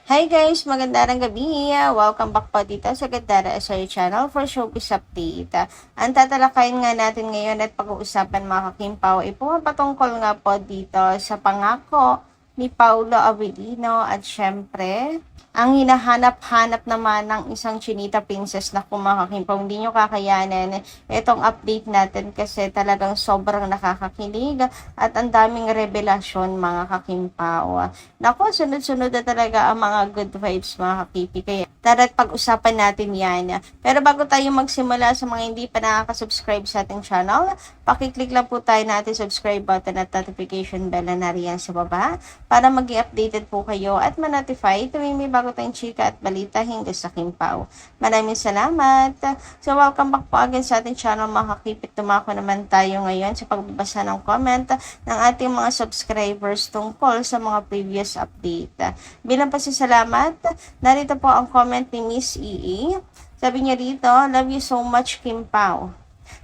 Hi guys! Magandang gabi! Welcome back po dito sa Gandara SR Channel for Showbiz Update. Ang tatalakayin nga natin ngayon at pag-uusapan mga kakimpaw ay pumapatungkol nga po dito sa pangako ni Paulo Avellino at syempre ang hinahanap-hanap naman ng isang Chinita Princess na kumakakimpaw. Hindi nyo kakayanin itong update natin kasi talagang sobrang nakakakilig at ang daming revelasyon mga kakimpaw. Nako, sunod-sunod na talaga ang mga good vibes mga kakipi. Kaya tara't pag-usapan natin yan. Pero bago tayo magsimula sa mga hindi pa nakaka-subscribe sa ating channel, pakiclick lang po tayo natin subscribe button at notification bell na nariyan sa baba para mag-i-updated po kayo at ma-notify tuwing may bago tayong chika at balita hinggil sa Kimpaw. Maraming salamat! So welcome back po again sa ating channel mga kakipit. Tumako naman tayo ngayon sa pagbabasa ng comment ng ating mga subscribers tungkol sa mga previous update. Bilang pasasalamat, narito po ang comment ni Miss EE. Sabi niya dito, love you so much Kimpaw.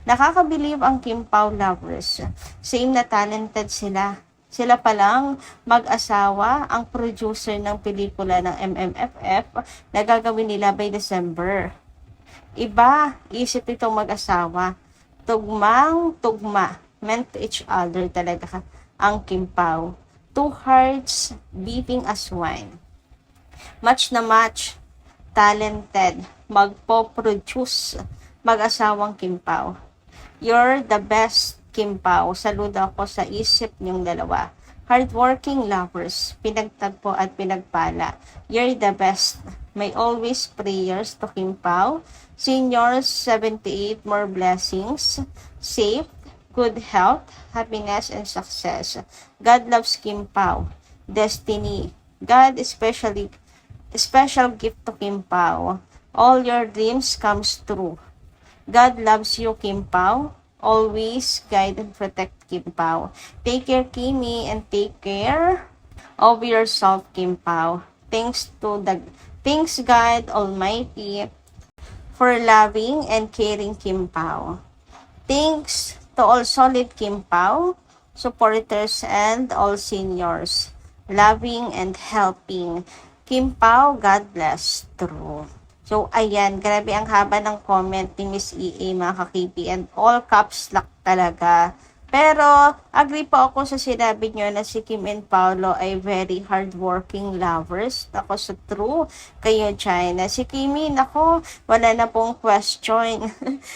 Nakakabilib ang Kimpaw lovers. Same na talented sila. Sila palang mag-asawa ang producer ng pelikula ng MMFF na gagawin nila by December. Iba, isip itong mag-asawa. Tugmang-tugma. Meant to each other talaga ang Kimpaw. Two hearts beating as one. Match na match. Talented. Magpo-produce. Mag-asawang Kimpaw. You're the best Kimpaw. Saludo ako sa isip niyong dalawa. Hardworking lovers. Pinagtagpo at pinagpala. You're the best. May always prayers to Kimpaw. Seniors 78, more blessings. Safe, good health, happiness, and success. God loves Kimpaw. Destiny. God special gift to Kimpaw. All your dreams comes true. God loves you, Kimpaw. Always guide and protect Kimpaw. Take care, Kimi, and take care of yourself, Kimpaw. Thanks God Almighty for loving and caring Kimpaw. Thanks to all solid Kimpaw supporters and all seniors loving and helping Kimpaw. God bless. True. So, ayan, grabe ang haba ng comment ni Miss EA mga kakipi and all caps lock talaga. Pero, agree po ako sa sinabi nyo na si Kim and Paolo ay very hardworking lovers. Ako sa true kayo dyan. Si Kimi, nako, wala na pong question.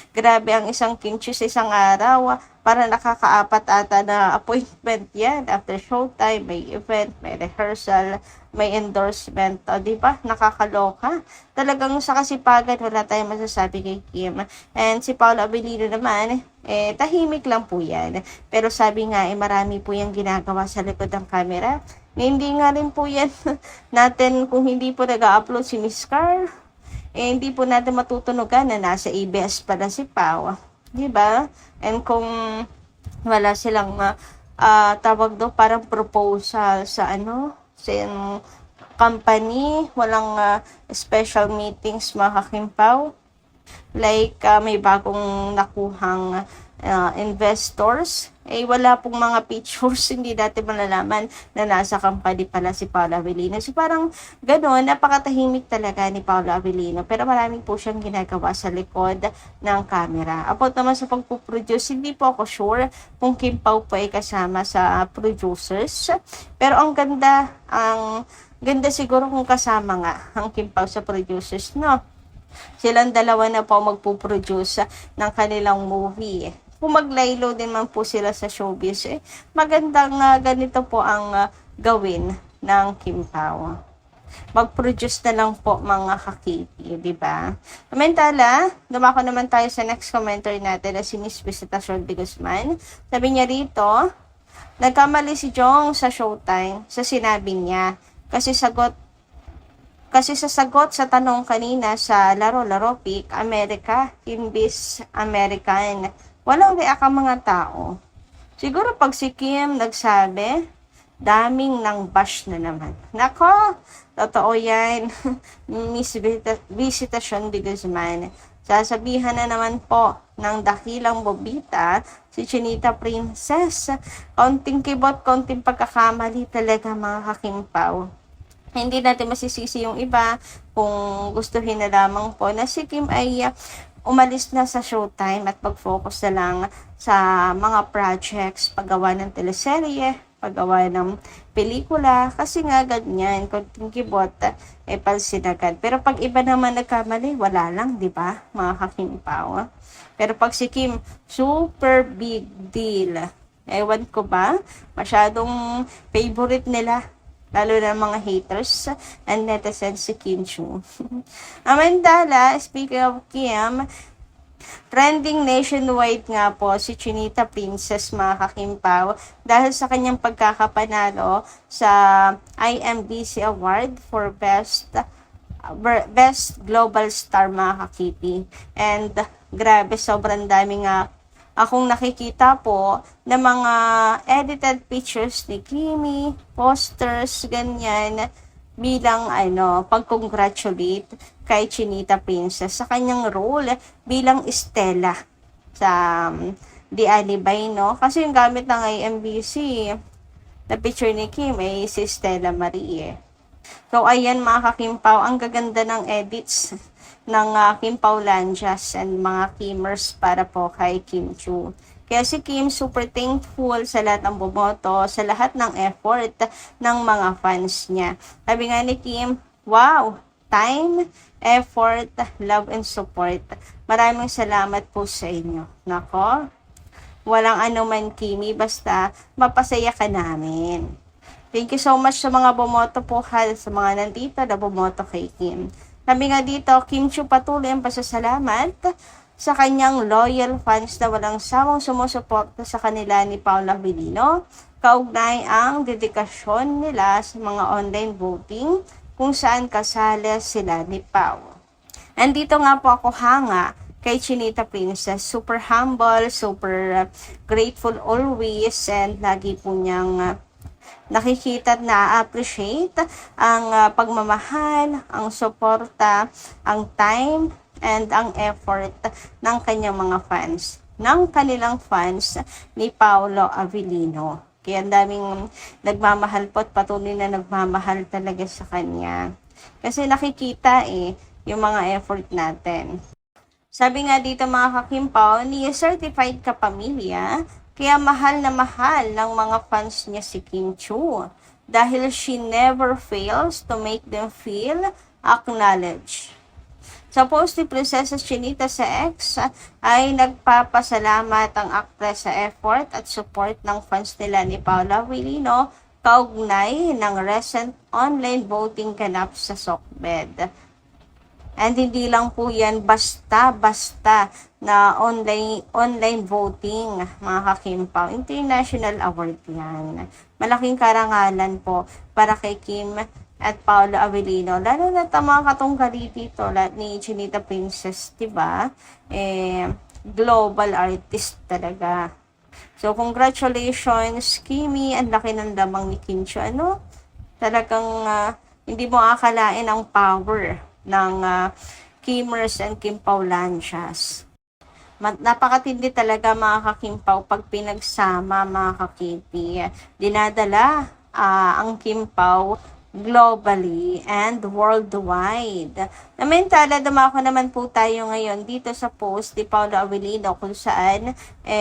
Grabe ang isang kimchi sa isang araw. Para nakakaapat ata na appointment yan. After showtime, may event, may rehearsal, may endorsement. O, diba? Nakakaloka. Talagang sa kasipagan, wala tayong masasabi kay Kim. And si Paolo Avellino naman, tahimik lang po yan. Pero sabi nga, marami po yung ginagawa sa likod ng camera. Hindi nga rin po yan natin, kung hindi po nag-upload si Miss Car, hindi po natin matutunugan na nasa ABS pala si Pao. Diba? And kung wala silang tawag do parang proposal sa sa company, walang special meetings mga kakimpaw. Like may bagong nakuhang investors, wala pong mga pictures, hindi natin malalaman na nasa company pala si Paolo Avellino. So parang gano'n, napakatahimik talaga ni Paolo Avellino. Pero marami po siyang ginagawa sa likod ng camera. About naman sa pagpuproduce, hindi po ako sure kung Kim Pao po ay kasama sa producers. Pero ang ganda siguro kung kasama nga ang Kim Pao sa producers, no? Silang dalawa na po magpuproduce ng kanilang movie. Kung maglaylo din man po sila sa showbiz, magandang ganito po ang gawin ng Kim Pao. Mag-produce na lang po mga kakipi, di ba? Samantala, dumako naman tayo sa next commenter natin na si Miss Visitacion de Guzman. Sabi niya rito, nagkamali si Jong sa Showtime sa sinabi niya kasi sa sagot sa tanong kanina sa Laro Pick America, imbis American, walang react ang mga tao. Siguro pag si Kim nagsabi, daming nang bash na naman. Nako, totoo yan. Miss Visitacion de Guzman. Sasabihan na naman po ng dakilang bobita si Chinita Princess. Konting kibot, konting pagkakamali talaga mga kakimpaw. Hindi natin masisisi yung iba kung gustuhin na lamang po na si Kim ay umalis na sa Showtime at mag-focus na lang sa mga projects, paggawa ng teleserye, paggawa ng pelikula, kasi nga ganyan, konting kibot, palsin agad. Pero pag iba naman nagkamali, wala lang, di ba, mga kakimpaw? Pero pag si Kim, super big deal. Ewan ko ba, masyadong favorite nila, lalo na mga haters and netizens si Kim Chu. Amandala, speaking of Kim, trending nationwide nga po si Chinita Princess, mga kakimpaw, dahil sa kanyang pagkakapanalo sa IMBC Award for Best Global Star, mga kakipi. And grabe, sobrang dami nga akong nakikita po na mga edited pictures ni Kimi, posters, ganyan, bilang pag-congratulate kay Chinita Princess sa kanyang role bilang Estella sa The Alibay, no? Kasi yung gamit ng IMBC na picture ni Kim ay si Stella Marie. So, ayan mga kakimpaw, ang gaganda ng edits ng Kimpaw Lanjas and mga Kimers para po kay Kim Chu. Kaya si Kim super thankful sa lahat ng bumoto, sa lahat ng effort ng mga fans niya. Sabi nga ni Kim, wow, time, effort, love and support. Maraming salamat po sa inyo. Nako, walang anuman Kimi, basta mapasaya ka namin. Thank you so much sa mga bumoto po, sa mga nandito na bumoto kay Kim. Sabi nga dito, Kim Chu patuloy ang pasasalamat sa kanyang loyal fans na walang sawang sumusuporta sa kanila ni Paula Avellino. Kaugnay ang dedikasyon nila sa mga online voting kung saan kasali sila ni Pau. Andito nga po ako hanga kay Chinita Princess. Super humble, super grateful always, and lagi po niyang nakikita at na-appreciate ang pagmamahal, ang suporta, ang time, and ang effort ng kanyang mga fans, ng kanilang fans ni Paolo Avellino. Kaya ang daming nagmamahal po at patuloy na nagmamahal talaga sa kanya. Kasi nakikita yung mga effort natin. Sabi nga dito mga kakimpaw, ni certified kapamilya, kaya mahal na mahal ng mga fans niya si Kim Chu dahil she never fails to make them feel acknowledged. Sa post ni Princess Chinita sa X ay nagpapasalamat ang actress sa effort at support ng fans nila ni Paula Avellino kaugnay ng recent online voting ganap sa Sokbed. And hindi lang po yan basta-basta na online voting, mga kakimpaw. International award yan. Malaking karangalan po para kay Kim at Paolo Avellino. Lalo na mga katunggali dito ni Chinita Princess, diba? Global artist talaga. So, congratulations, Kimi. Ang laki ng lamang ni Kim Chu. Talagang hindi mo akalain ang power ng Kimers and Kimpaw Lanjas. Napakatindi talaga mga kakimpaw pag pinagsama, mga kakipi. Dinadala ang Kimpaw globally and worldwide. Namintala, dumako naman po tayo ngayon dito sa post ni Paolo Avellino kung saan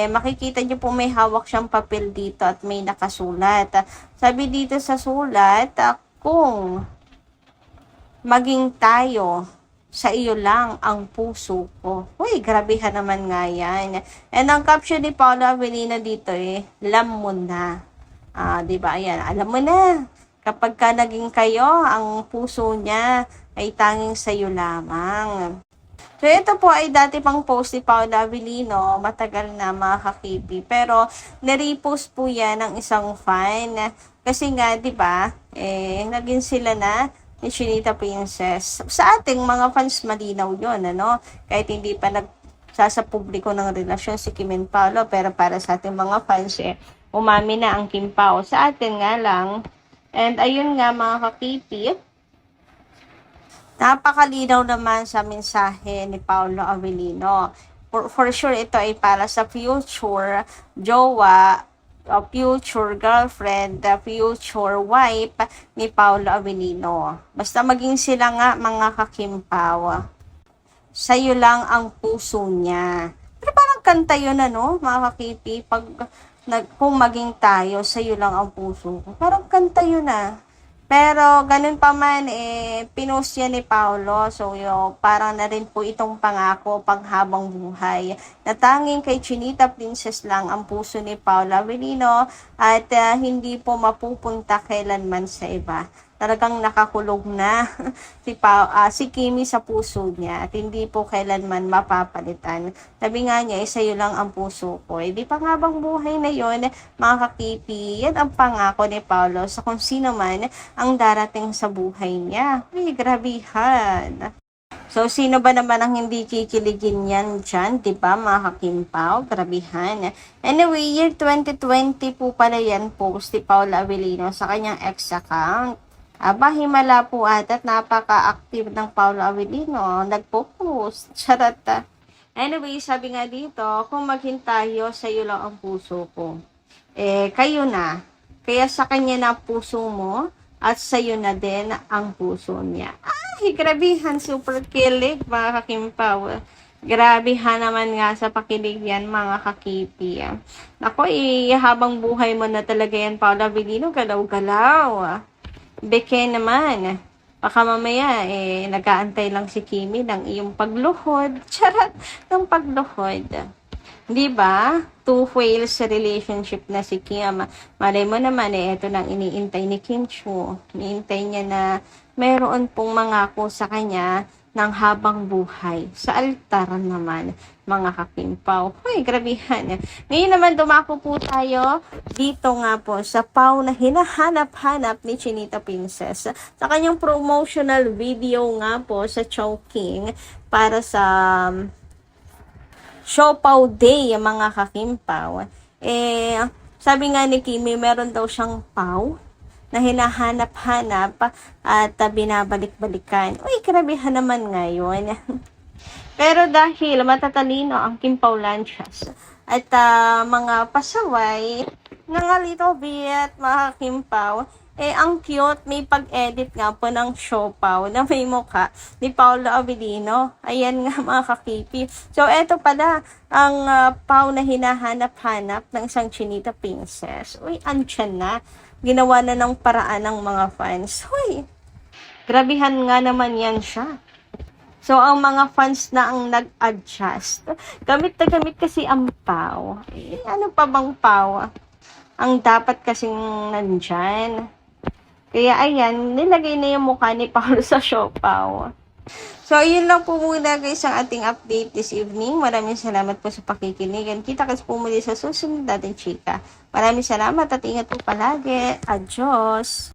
makikita niyo po may hawak siyang papel dito at may nakasulat. Sabi dito sa sulat, kung maging tayo, sa iyo lang ang puso ko. Uy, grabehan naman nga yan. And ang caption ni Paula Avellino dito alam mo na. Diba? Ayan, alam mo na. Kapag ka naging kayo, ang puso niya ay tanging sa iyo lamang. So, ito po ay dati pang post ni Paula Avellino, matagal na mga kakipi. Pero, nirepost po yan ng isang fan. Kasi nga, diba, naging sila na ni Chinita Princess. Sa ating mga fans, malinaw yun, Kahit hindi pa nagsasa publiko ng relasyon si Kim and Paolo, pero para sa ating mga fans, umami na ang Kim Pao. Sa atin nga lang. And ayun nga mga kakipi, napakalinaw naman sa mensahe ni Paolo Avellino. For sure, ito ay para sa future jowa future girlfriend, the future wife ni Paolo Avellino. Basta maging sila nga mga kakimpaw. Sa'yo lang ang puso niya. Pero parang kanta yun mga kakipi. Kung maging tayo, sa'yo lang ang puso ko. Parang kanta yun Pero, ganun pa man, pinost yan ni Paolo. So, parang na rin po itong pangako, panghabang buhay. Na tanging kay Chinita Princess lang ang puso ni Paolo Avellino at hindi po mapupunta kailanman sa iba. Talagang nakakulog na si Kimi sa puso niya at hindi po kailanman mapapalitan. Sabi nga niya, sa'yo lang ang puso ko. Di panghabang buhay na yon mga kakipi. Yan ang pangako ni Paolo sa kung sino man ang darating sa buhay niya. Ay, grabihan. So, sino ba naman ang hindi kikiligin yan dyan, diba mga kakimpaw? Grabihan. Anyway, year 2020 po pala yan post ni Paolo Avellino sa kanyang ex account. Himala po at napaka-active ng Paolo Avellino. Nagpo-post. Charot. Anyway, sabi nga dito, kung maghintayo, sa'yo lang ang puso ko. Kayo na. Kaya sa kanya na puso mo at sa'yo na din ang puso niya. Ay, grabihan. Super kilig, mga kakimpaw. Grabihan naman nga sa pakilig yan, mga kakipi. Ako, habang buhay mo na talaga yan, Paolo Avellino, galaw-galaw. Beke naman, baka mamaya, nag-aantay lang si Kimi ng iyong pagluhod. Charot, ng pagluhod. Diba? Two whales relationship na si Kim. Malay mo naman, ito nang iniintay ni Kim Chiu. Iniintay niya na mayroon pong mangako sa kanya ng habang buhay. Sa altar naman, mga kakimpaw. Hoy, grabihan. Ngayon naman, dumako po tayo dito nga po sa Pau na hinahanap-hanap ni Chinita Princess. Sa kanyang promotional video nga po sa Chowking para sa Siopaw Day, mga kakimpaw. Sabi nga ni Kimi, meron daw siyang pau na hinahanap-hanap at binabalik-balikan. Uy, grabihan naman ngayon. Pero dahil matatalino ang Kim Pao Lanchas at mga pasaway ng little bit, mga Kim Pao, ang cute, may pag-edit nga po ng Siopaw na may mukha ni Paolo Avellino. Ayan nga, mga kakipi. So, eto pala ang Pau na hinahanap-hanap ng isang Chinita Princess. Uy, andyan na. Ginawa na ng paraan ng mga fans. Hoy, grabihan nga naman yan siya. So, ang mga fans na ang nag-adjust. Gamit na gamit kasi ang Pau. Ano pa bang Pau? Ang dapat kasing nandyan. Kaya ayan, nilagay na yung mukha ni Paolo sa Siopaw. So, yun lang po muna guys ang ating update this evening. Maraming salamat po sa pakikinig. Kita kasi po muli sa susunod natin chika. Maraming salamat at ingat po palagi. Adios!